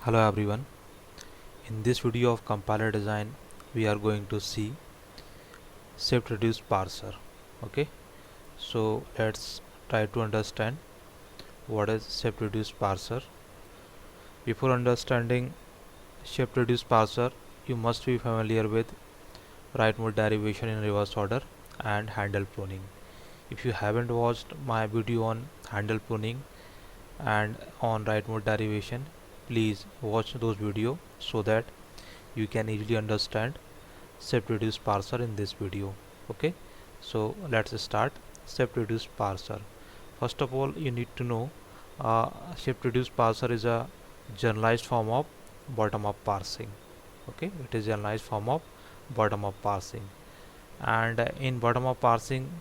Hello everyone. In this video of compiler design, we are going to see shift reduce parser. Okay, so let's try to understand what is shift reduce parser. Before understanding shift reduce parser, you must be familiar with right mode derivation in reverse order and handle pruning. If you haven't watched my video on handle pruning and on right mode derivation, please watch those videos so that you can easily understand shift reduce parser in this video. Okay, so let's start shift reduce parser. First of all, you need to know shift reduce parser is a generalized form of bottom up parsing. Okay, it is generalized form of bottom up parsing, and in bottom up parsing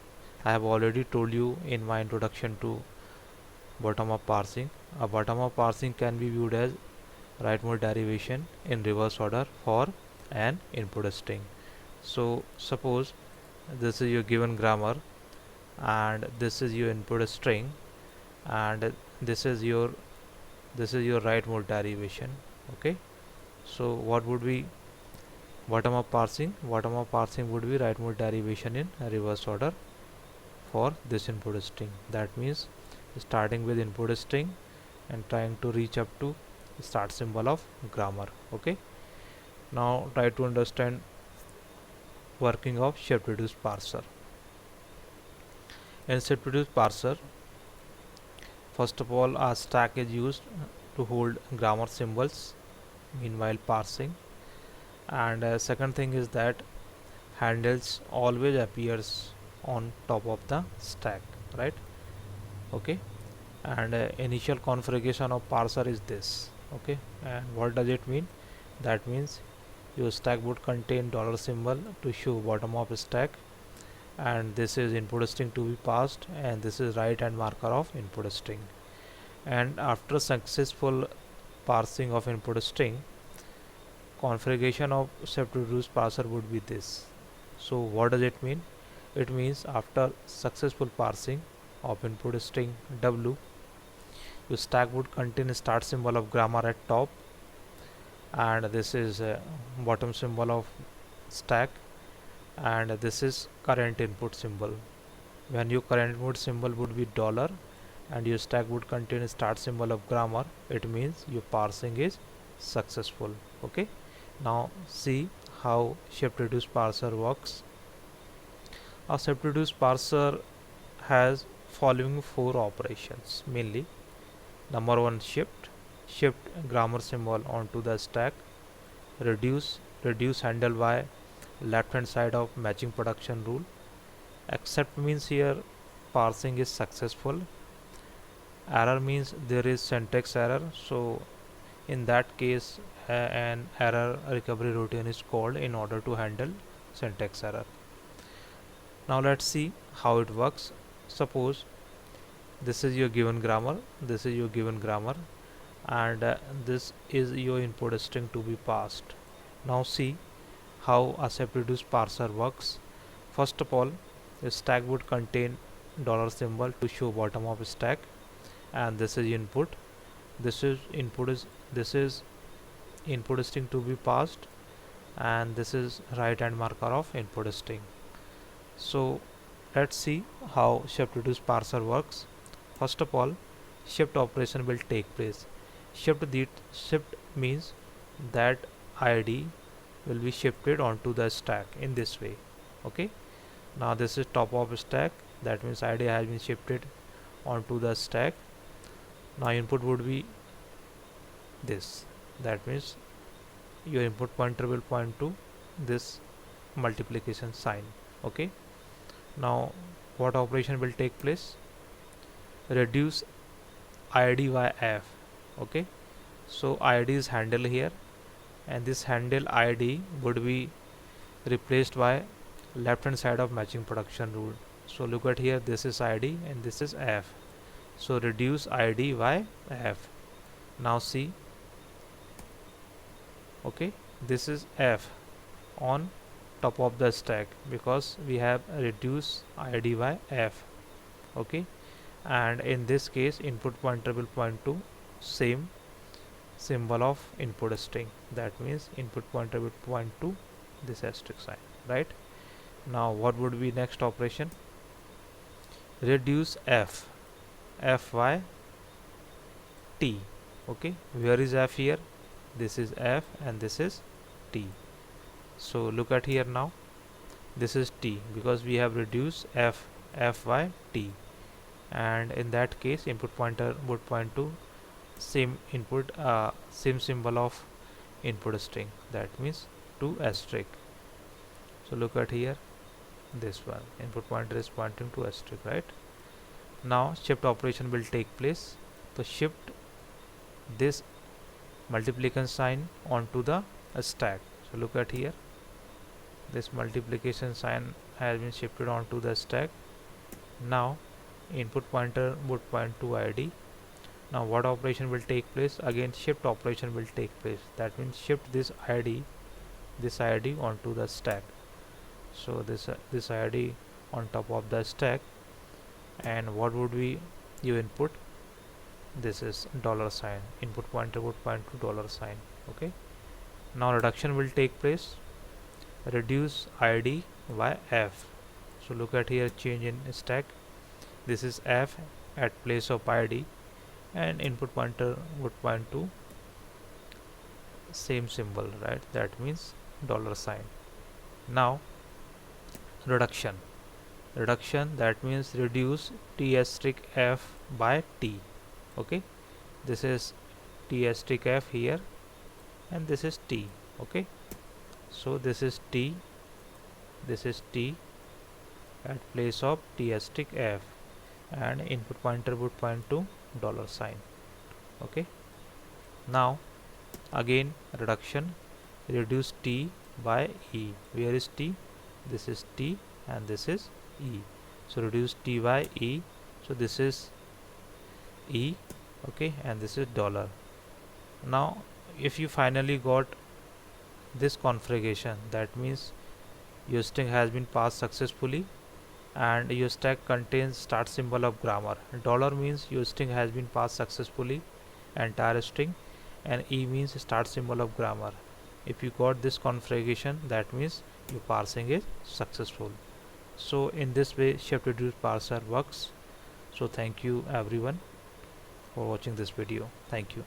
I have already told you in my introduction to bottom up parsing. A bottom up parsing can be viewed as right mode derivation in reverse order for an input string. So suppose this is your given grammar and this is your input string, and this is your right mode derivation. Okay, so what would be bottom up parsing? Bottom up parsing would be right mode derivation in reverse order for this input string. That means starting with input string and trying to reach up to start symbol of grammar. Okay, now try to understand working of shift reduce parser. In shift reduce parser, first of all, a stack is used to hold grammar symbols meanwhile parsing, and second thing is that handles always appears on top of the stack, right? Okay, and initial configuration of parser is this. Okay, and what does it mean? That means your stack would contain dollar symbol to show bottom of stack, and this is input string to be passed, and this is right hand marker of input string. And after successful parsing of input string, configuration of shift reduce parser would be this. So what does it mean? It means after successful parsing of input string w, your stack would contain a start symbol of grammar at top, and this is bottom symbol of stack, and this is current input symbol. When your current input symbol would be dollar and your stack would contain a start symbol of grammar, it means your parsing is successful. Okay, now see how shift reduce parser works. A shift reduce parser has following four operations mainly. Number one, shift grammar symbol onto the stack. Reduce handle by left hand side of matching production rule. Except means here parsing is successful. Error means there is syntax error, so in that case an error recovery routine is called in order to handle syntax error. Now let's see how it works. Suppose this is your given grammar, and this is your input string to be passed. Now see how a shift reduce parser works. First of all, the stack would contain dollar symbol to show bottom of stack, and this is input. This is input string to be passed, and this is right hand marker of input string. So let's see how shift reduce parser works. First of all, shift operation will take place. Shift means that id will be shifted onto the stack in this way. Okay, now this is top of stack, that means id has been shifted onto the stack. Now input would be this, that means your input pointer will point to this multiplication sign. Okay, now what operation will take place? Reduce id by f. Okay, so id is handle here, and this handle id would be replaced by left hand side of matching production rule. So look at here, this is id and this is f, so reduce id by f. Now see, okay, this is f on top of the stack because we have reduce id by f. Okay, and in this case input pointer will point to same symbol of input string. That means input pointer would point to this asterisk sign, right? Now what would be next operation? Reduce fy t. Okay, where is f here? This is f and this is t. So look at here now, this is t because we have reduced fy t, and in that case input pointer would point to same symbol of input string, that means to asterisk. So look at here, this one input pointer is pointing to asterisk, right? Now shift operation will take place. So shift this multiplication sign onto the stack. So look at here, this multiplication sign has been shifted onto the stack. Now input pointer would point to id. Now what operation will take place? Again shift operation will take place. That means shift this id onto the stack. So this id on top of the stack, and what would be your input? This is dollar sign. Input pointer would point to dollar sign. Okay. Now reduction will take place. Reduce id by f. So look at here, change in stack. This is f at place of id, and input pointer would point to same symbol, right? That means dollar sign. Now reduction, that means reduce t asterisk f by t. Okay, this is t asterisk f here and this is t. Okay, so this is t at place of t asterisk f, and input pointer would point to dollar sign. Okay, now again reduction, reduce t by e. Where is t? This is t and this is e. So reduce t by e. So this is e. Okay, and this is dollar. Now if you finally got this configuration, that means your string has been passed successfully and your stack contains start symbol of grammar. Dollar means your string has been passed successfully, entire string, and e means start symbol of grammar. If you got this configuration, that means your parsing is successful. So in this way shift reduce parser works. So thank you everyone for watching this video. Thank you.